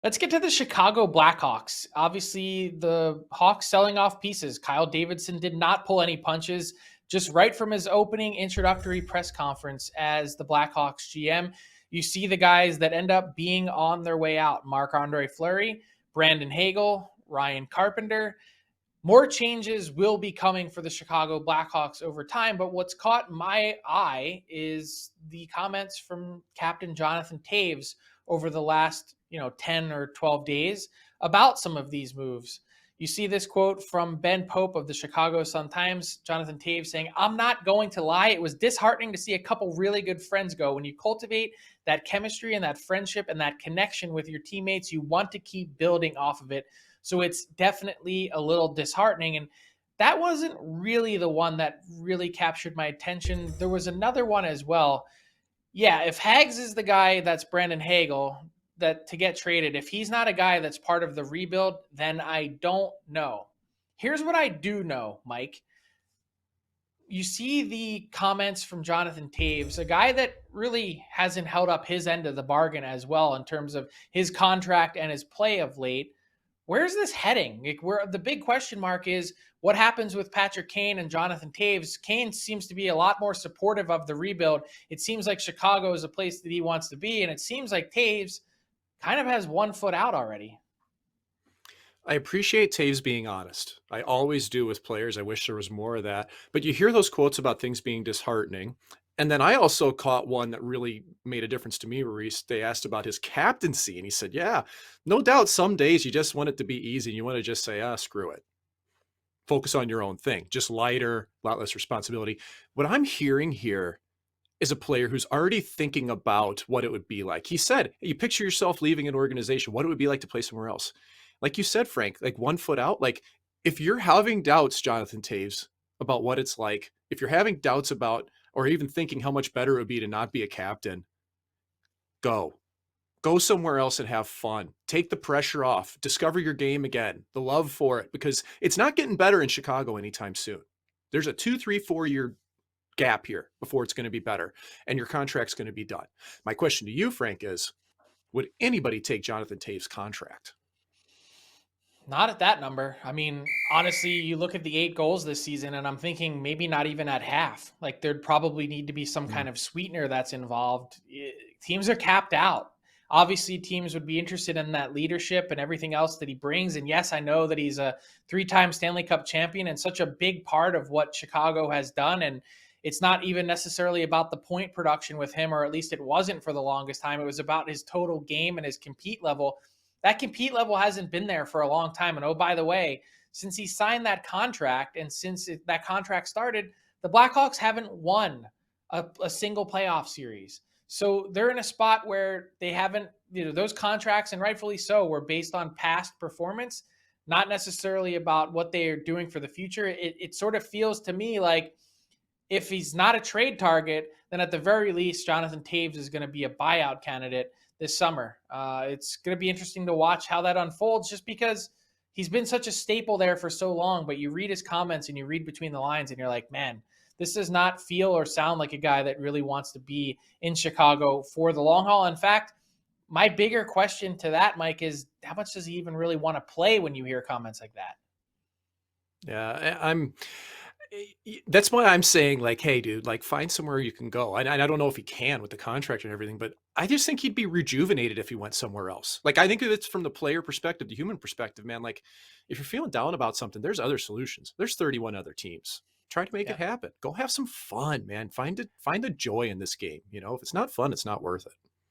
Let's get to the Chicago Blackhawks. Obviously, the Hawks selling off pieces. Kyle Davidson did not pull any punches. Just right from his opening introductory press conference as the Blackhawks GM, you see the guys that end up being on their way out. Marc-Andre Fleury, Brandon Hagel, Ryan Carpenter. More changes will be coming for the Chicago Blackhawks over time, but what's caught my eye is the comments from Captain Jonathan Toews over the last, 10 or 12 days about some of these moves. You see this quote from Ben Pope of the Chicago Sun-Times, Jonathan Toews saying, "I'm not going to lie, it was disheartening to see a couple really good friends go. When you cultivate that chemistry and that friendship and that connection with your teammates, you want to keep building off of it. So it's definitely a little disheartening." And that wasn't really the one that really captured my attention. There was another one as well. Yeah, if Hags is the guy that's Brandon Hagel that to get traded, if he's not a guy that's part of the rebuild, then I don't know. Here's what I do know, Mike. You see the comments from Jonathan Toews, a guy that really hasn't held up his end of the bargain as well in terms of his contract and his play of late. Where's this heading? Like, where the big question mark is what happens with Patrick Kane and Jonathan Toews. Kane seems to be a lot more supportive of the rebuild. It seems like Chicago is a place that he wants to be, and it seems like Toews kind of has one foot out already. I appreciate Taves being honest. I always do with players. I wish there was more of that. But you hear those quotes about things being disheartening. And then I also caught one that really made a difference to me, Maurice. They asked about his captaincy, and he said, yeah, no doubt some days you just want it to be easy and you want to just say, screw it. Focus on your own thing. Just lighter, a lot less responsibility. What I'm hearing here is a player who's already thinking about what it would be like. He said, hey, you picture yourself leaving an organization, what it would be like to play somewhere else. Like you said, Frank, like one foot out, like if you're having doubts, Jonathan Toews, about what it's like, if you're having doubts about, or even thinking how much better it would be to not be a captain, go somewhere else and have fun. Take the pressure off, discover your game again, the love for it, because it's not getting better in Chicago anytime soon. There's a 2, 3, 4 year gap here before it's going to be better and your contract's going to be done. My question to you, Frank, is would anybody take Jonathan Toews' contract? Not at that number. I mean, honestly, you look at the 8 goals this season, and I'm thinking maybe not even at half. Like, there'd probably need to be some kind of sweetener that's involved. Teams are capped out. Obviously, teams would be interested in that leadership and everything else that he brings. And yes, I know that he's a 3-time Stanley Cup champion and such a big part of what Chicago has done. And it's not even necessarily about the point production with him, or at least it wasn't for the longest time. It was about his total game and his compete level. That compete level hasn't been there for a long time. And oh, by the way, since he signed that contract and that contract started, the Blackhawks haven't won a single playoff series. So they're in a spot where they haven't, those contracts, and rightfully so, were based on past performance, not necessarily about what they are doing for the future. It sort of feels to me like if he's not a trade target, then at the very least, Jonathan Toews is going to be a buyout candidate this summer. It's going to be interesting to watch how that unfolds, just because he's been such a staple there for so long. But you read his comments and you read between the lines and you're like, man, this does not feel or sound like a guy that really wants to be in Chicago for the long haul. In fact, my bigger question to that, Mike, is how much does he even really want to play when you hear comments like that? Yeah, that's why I'm saying, like, hey, dude, like, find somewhere you can go. And I don't know if he can with the contract and everything, but I just think he'd be rejuvenated if he went somewhere else. Like, I think if it's from the player perspective, the human perspective, man, like, if you're feeling down about something, there's other solutions. There's 31 other teams. Try to make it Yeah. happen. Go have some fun, man. Find the joy in this game. If it's not fun, it's not worth it.